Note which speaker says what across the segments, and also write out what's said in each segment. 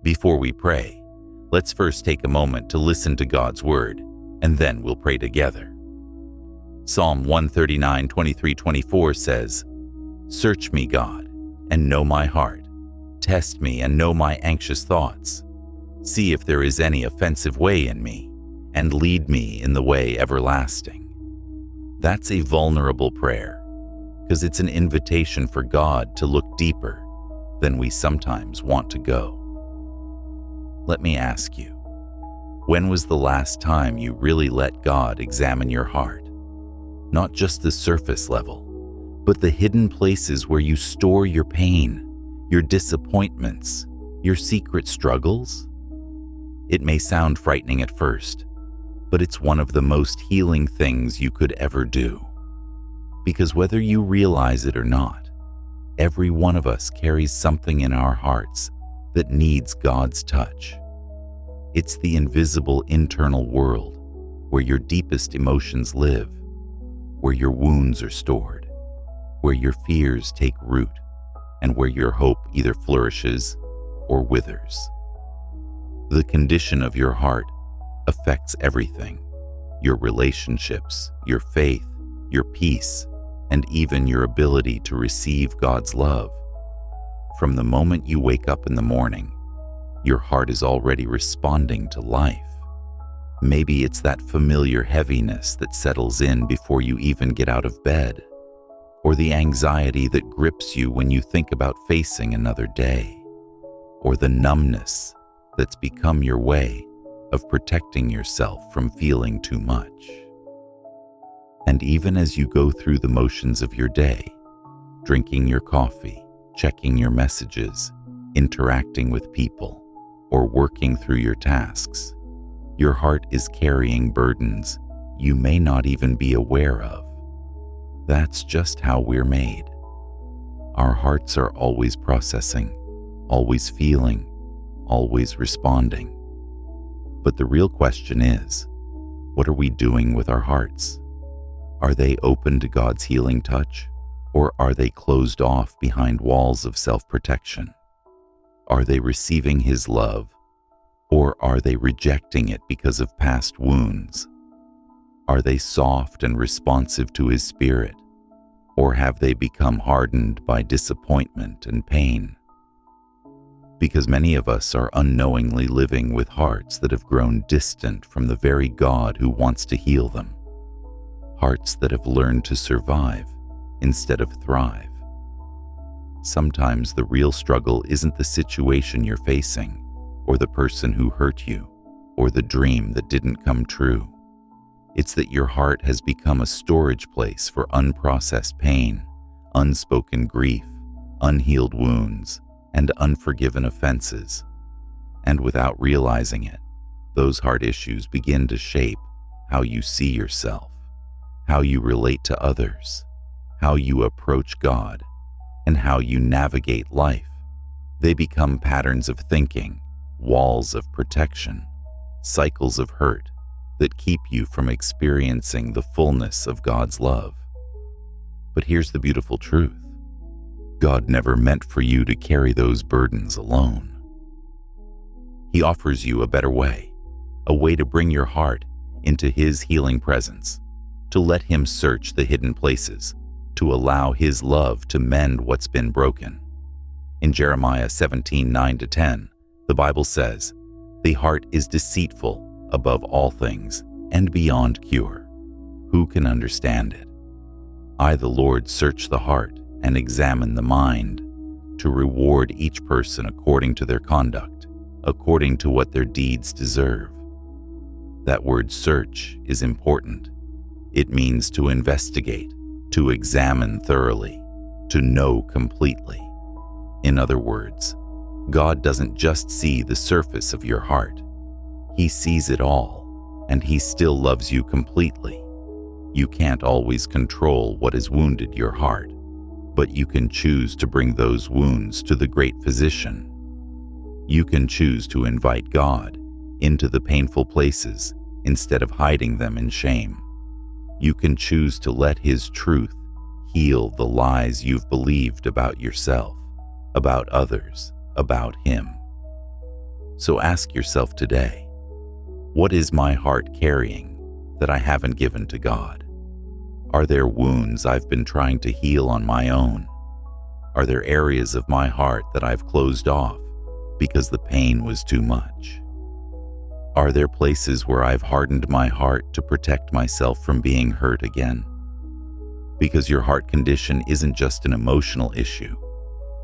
Speaker 1: Before we pray, let's first take a moment to listen to God's word, and then we'll pray together. Psalm 139, 23-24 says, "Search me, God, and know my heart. Test me and know my anxious thoughts. See if there is any offensive way in me, and lead me in the way everlasting." That's a vulnerable prayer, because it's an invitation for God to look deeper than we sometimes want to go. Let me ask you, when was the last time you really let God examine your heart? Not just the surface level, but the hidden places where you store your pain, your disappointments, your secret struggles? It may sound frightening at first, but it's one of the most healing things you could ever do. Because whether you realize it or not, every one of us carries something in our hearts that needs God's touch. It's the invisible internal world where your deepest emotions live, where your wounds are stored, where your fears take root, and where your hope either flourishes or withers. The condition of your heart affects everything: your relationships, your faith, your peace, and even your ability to receive God's love. From the moment you wake up in the morning, your heart is already responding to life. Maybe it's that familiar heaviness that settles in before you even get out of bed, or the anxiety that grips you when you think about facing another day, or the numbness that's become your way of protecting yourself from feeling too much. And even as you go through the motions of your day, drinking your coffee, checking your messages, interacting with people, or working through your tasks, your heart is carrying burdens you may not even be aware of. That's just how we're made. Our hearts are always processing, always feeling, always responding. But the real question is, what are we doing with our hearts? Are they open to God's healing touch, or are they closed off behind walls of self-protection? Are they receiving His love, or are they rejecting it because of past wounds? Are they soft and responsive to His Spirit, or have they become hardened by disappointment and pain? Because many of us are unknowingly living with hearts that have grown distant from the very God who wants to heal them. Hearts that have learned to survive instead of thrive. Sometimes the real struggle isn't the situation you're facing, or the person who hurt you, or the dream that didn't come true. It's that your heart has become a storage place for unprocessed pain, unspoken grief, unhealed wounds, and unforgiven offenses. And without realizing it, those heart issues begin to shape how you see yourself, how you relate to others, how you approach God, and how you navigate life. They become patterns of thinking, walls of protection, cycles of hurt that keep you from experiencing the fullness of God's love. But here's the beautiful truth. God never meant for you to carry those burdens alone. He offers you a better way, a way to bring your heart into His healing presence, to let Him search the hidden places, to allow His love to mend what's been broken. In Jeremiah 17:9-10, the Bible says, "The heart is deceitful above all things and beyond cure. Who can understand it? I, the Lord, search the heart and examine the mind, to reward each person according to their conduct, according to what their deeds deserve." That word search is important. It means to investigate, to examine thoroughly, to know completely. In other words, God doesn't just see the surface of your heart. He sees it all, and He still loves you completely. You can't always control what has wounded your heart, but you can choose to bring those wounds to the great physician. You can choose to invite God into the painful places instead of hiding them in shame. You can choose to let His truth heal the lies you've believed about yourself, about others, about Him. So ask yourself today, what is my heart carrying that I haven't given to God? Are there wounds I've been trying to heal on my own? Are there areas of my heart that I've closed off because the pain was too much? Are there places where I've hardened my heart to protect myself from being hurt again? Because your heart condition isn't just an emotional issue,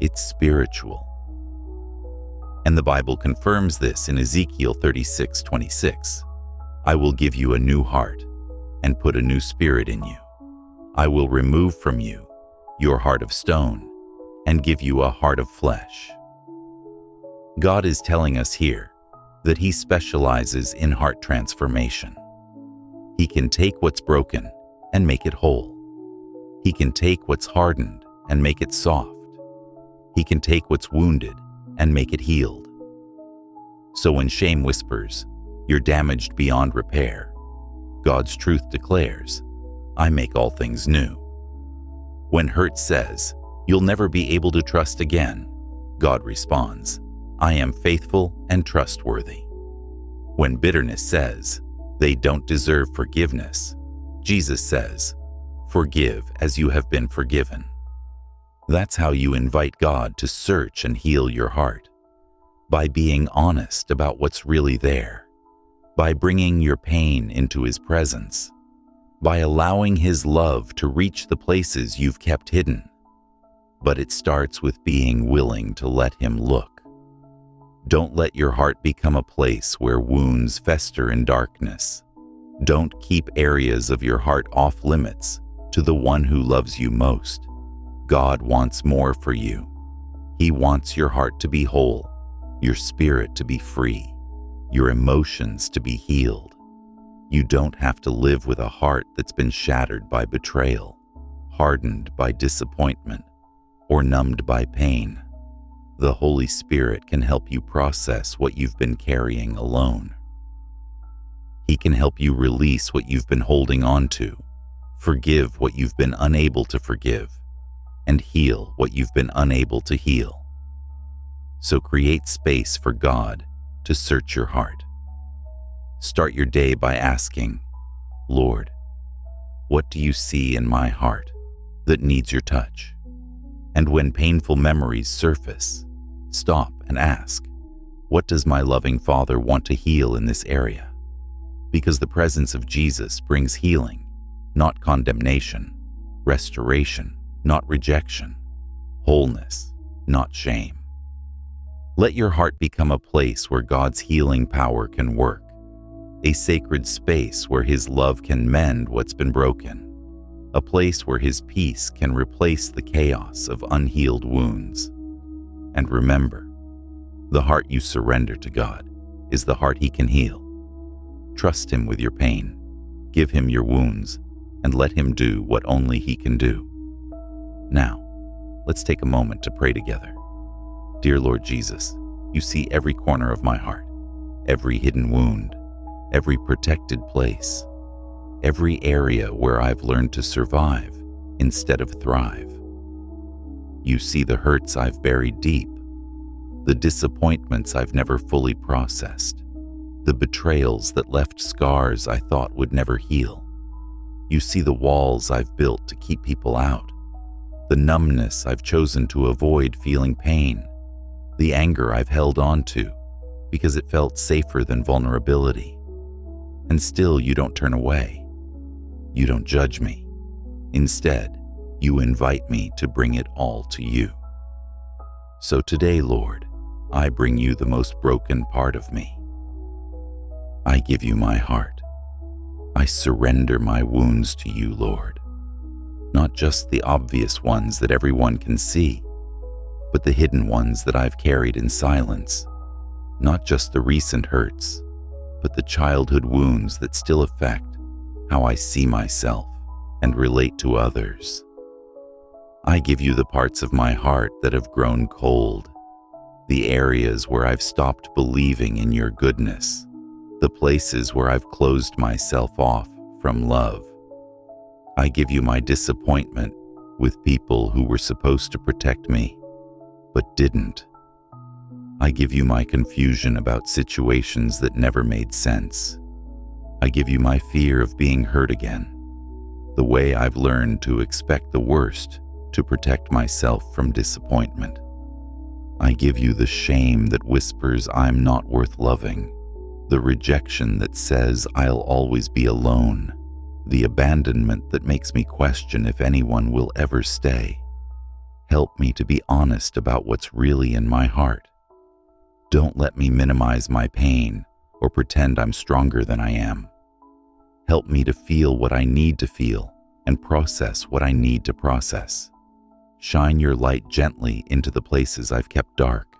Speaker 1: it's spiritual. And the Bible confirms this in Ezekiel 36:26. I will give you a new heart and put a new spirit in you. I will remove from you your heart of stone and give you a heart of flesh. God is telling us here that He specializes in heart transformation. He can take what's broken and make it whole. He can take what's hardened and make it soft. He can take what's wounded and make it healed. So when shame whispers, "You're damaged beyond repair," God's truth declares, "I make all things new." When hurt says, "You'll never be able to trust again," God responds, "I am faithful and trustworthy." When bitterness says, "They don't deserve forgiveness," Jesus says, "Forgive as you have been forgiven." That's how you invite God to search and heal your heart, by being honest about what's really there, by bringing your pain into His presence, by allowing His love to reach the places you've kept hidden. But it starts with being willing to let Him look. Don't let your heart become a place where wounds fester in darkness. Don't keep areas of your heart off limits to the one who loves you most. God wants more for you. He wants your heart to be whole, your spirit to be free, your emotions to be healed. You don't have to live with a heart that's been shattered by betrayal, hardened by disappointment, or numbed by pain. The Holy Spirit can help you process what you've been carrying alone. He can help you release what you've been holding on to, forgive what you've been unable to forgive, and heal what you've been unable to heal. So create space for God to search your heart. Start your day by asking, "Lord, what do you see in my heart that needs your touch?" And when painful memories surface, stop and ask, "What does my loving Father want to heal in this area?" Because the presence of Jesus brings healing, not condemnation, restoration, not rejection, wholeness, not shame. Let your heart become a place where God's healing power can work, a sacred space where His love can mend what's been broken, a place where His peace can replace the chaos of unhealed wounds. And remember, the heart you surrender to God is the heart He can heal. Trust Him with your pain, give Him your wounds, and let Him do what only He can do. Now, let's take a moment to pray together. Dear Lord Jesus, you see every corner of my heart, every hidden wound, every protected place, every area where I've learned to survive instead of thrive. You see the hurts I've buried deep, the disappointments I've never fully processed, the betrayals that left scars I thought would never heal. You see the walls I've built to keep people out, the numbness I've chosen to avoid feeling pain, the anger I've held on to because it felt safer than vulnerability. And still you don't turn away. You don't judge me. Instead, you invite me to bring it all to you. So today, Lord, I bring you the most broken part of me. I give you my heart. I surrender my wounds to you, Lord. Not just the obvious ones that everyone can see, but the hidden ones that I've carried in silence. Not just the recent hurts, but the childhood wounds that still affect how I see myself and relate to others. I give you the parts of my heart that have grown cold, the areas where I've stopped believing in your goodness, the places where I've closed myself off from love. I give you my disappointment with people who were supposed to protect me, but didn't. I give you my confusion about situations that never made sense. I give you my fear of being hurt again, the way I've learned to expect the worst to protect myself from disappointment. I give you the shame that whispers I'm not worth loving, the rejection that says I'll always be alone, the abandonment that makes me question if anyone will ever stay. Help me to be honest about what's really in my heart. Don't let me minimize my pain or pretend I'm stronger than I am. Help me to feel what I need to feel and process what I need to process. Shine your light gently into the places I've kept dark.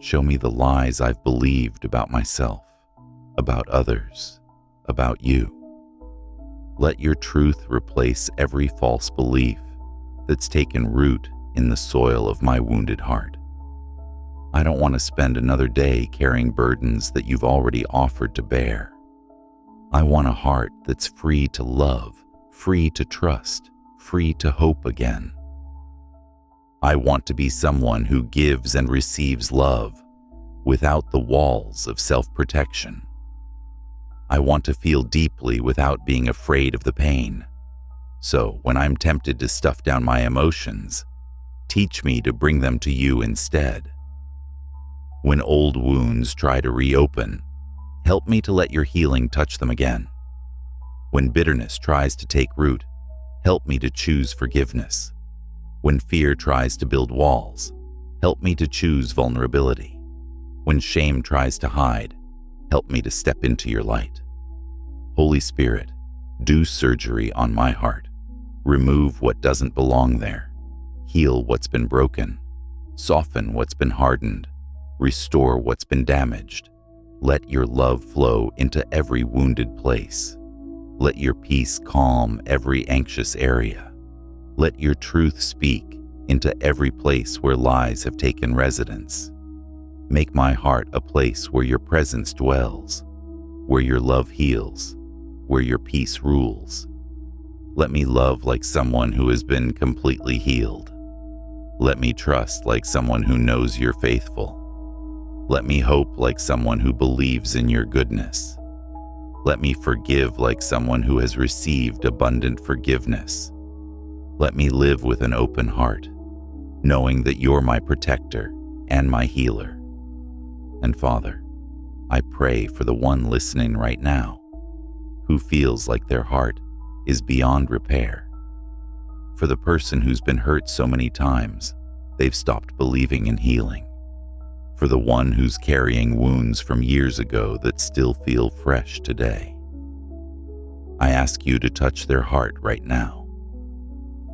Speaker 1: Show me the lies I've believed about myself, about others, about you. Let your truth replace every false belief that's taken root in the soil of my wounded heart. I don't want to spend another day carrying burdens that you've already offered to bear. I want a heart that's free to love, free to trust, free to hope again. I want to be someone who gives and receives love without the walls of self-protection. I want to feel deeply without being afraid of the pain. So when I'm tempted to stuff down my emotions, teach me to bring them to you instead. When old wounds try to reopen, help me to let your healing touch them again. When bitterness tries to take root, help me to choose forgiveness. When fear tries to build walls, help me to choose vulnerability. When shame tries to hide, help me to step into your light. Holy Spirit, do surgery on my heart. Remove what doesn't belong there. Heal what's been broken. Soften what's been hardened. Restore what's been damaged. Let your love flow into every wounded place. Let your peace calm every anxious area. Let your truth speak into every place where lies have taken residence. Make my heart a place where your presence dwells, where your love heals, where your peace rules. Let me love like someone who has been completely healed. Let me trust like someone who knows you're faithful. Let me hope like someone who believes in your goodness. Let me forgive like someone who has received abundant forgiveness. Let me live with an open heart, knowing that you're my protector and my healer. And Father, I pray for the one listening right now who feels like their heart is beyond repair. For the person who's been hurt so many times, they've stopped believing in healing. For the one who's carrying wounds from years ago that still feel fresh today. I ask you to touch their heart right now.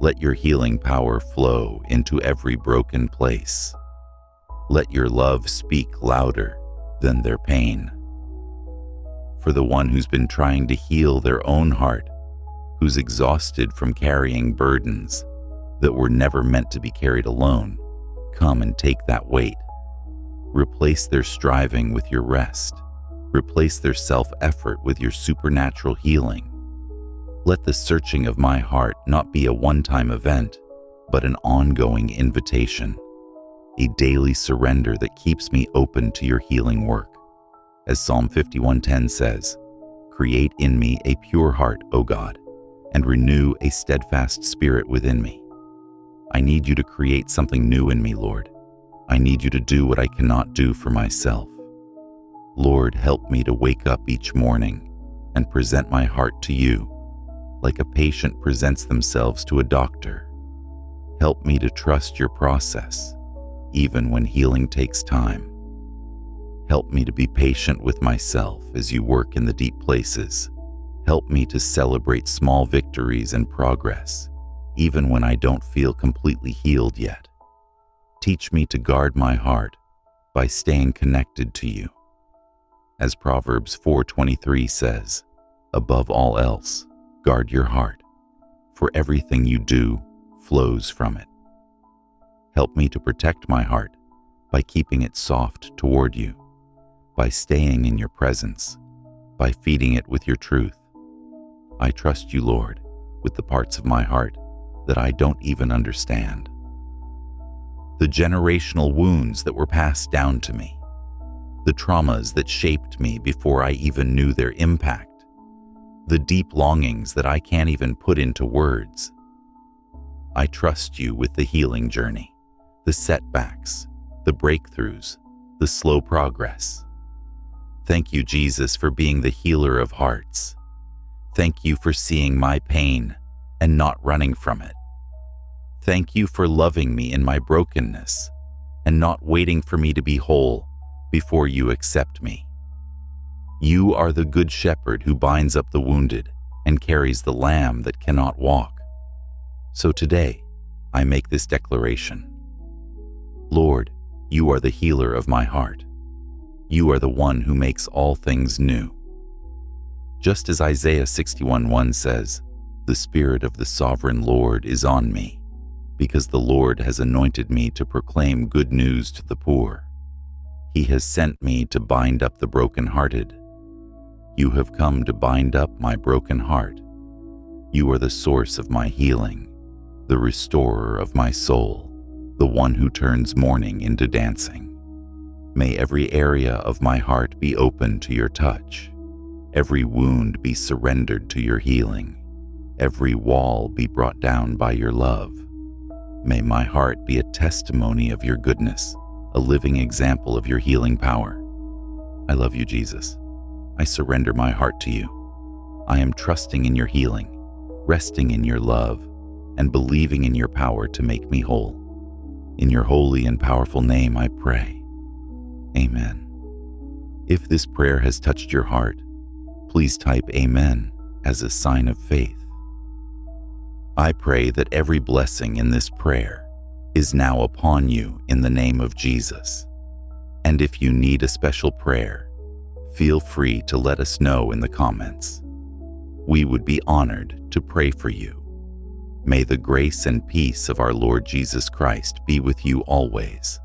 Speaker 1: Let your healing power flow into every broken place. Let your love speak louder than their pain. For the one who's been trying to heal their own heart, who's exhausted from carrying burdens that were never meant to be carried alone, come and take that weight. Replace their striving with your rest. Replace their self-effort with your supernatural healing. Let the searching of my heart not be a one-time event, but an ongoing invitation, a daily surrender that keeps me open to your healing work. As Psalm 51:10 says, "Create in me a pure heart, O God, and renew a steadfast spirit within me." I need you to create something new in me, Lord. I need you to do what I cannot do for myself. Lord, help me to wake up each morning and present my heart to you, like a patient presents themselves to a doctor. Help me to trust your process, even when healing takes time. Help me to be patient with myself as you work in the deep places. Help me to celebrate small victories and progress, even when I don't feel completely healed yet. Teach me to guard my heart by staying connected to you. As Proverbs 4:23 says, "Above all else, guard your heart, for everything you do flows from it." Help me to protect my heart by keeping it soft toward you, by staying in your presence, by feeding it with your truth. I trust you, Lord, with the parts of my heart that I don't even understand. the generational wounds that were passed down to me, the traumas that shaped me before I even knew their impact, the deep longings that I can't even put into words. I trust you with the healing journey, the setbacks, the breakthroughs, the slow progress. Thank you, Jesus, for being the healer of hearts. Thank you for seeing my pain and not running from it. Thank you for loving me in my brokenness and not waiting for me to be whole before you accept me. You are the good shepherd who binds up the wounded and carries the lamb that cannot walk. So today, I make this declaration. Lord, you are the healer of my heart. You are the one who makes all things new. Just as Isaiah 61:1 says, "The Spirit of the Sovereign Lord is on me, because the Lord has anointed me to proclaim good news to the poor. He has sent me to bind up the brokenhearted." You have come to bind up my broken heart. You are the source of my healing, the restorer of my soul, the one who turns mourning into dancing. May every area of my heart be open to your touch, every wound be surrendered to your healing, every wall be brought down by your love. May my heart be a testimony of your goodness, a living example of your healing power. I love you, Jesus. I surrender my heart to you. I am trusting in your healing, resting in your love, and believing in your power to make me whole. In your holy and powerful name I pray. Amen. If this prayer has touched your heart, please type Amen as a sign of faith. I pray that every blessing in this prayer is now upon you in the name of Jesus. And if you need a special prayer, feel free to let us know in the comments. We would be honored to pray for you. May the grace and peace of our Lord Jesus Christ be with you always.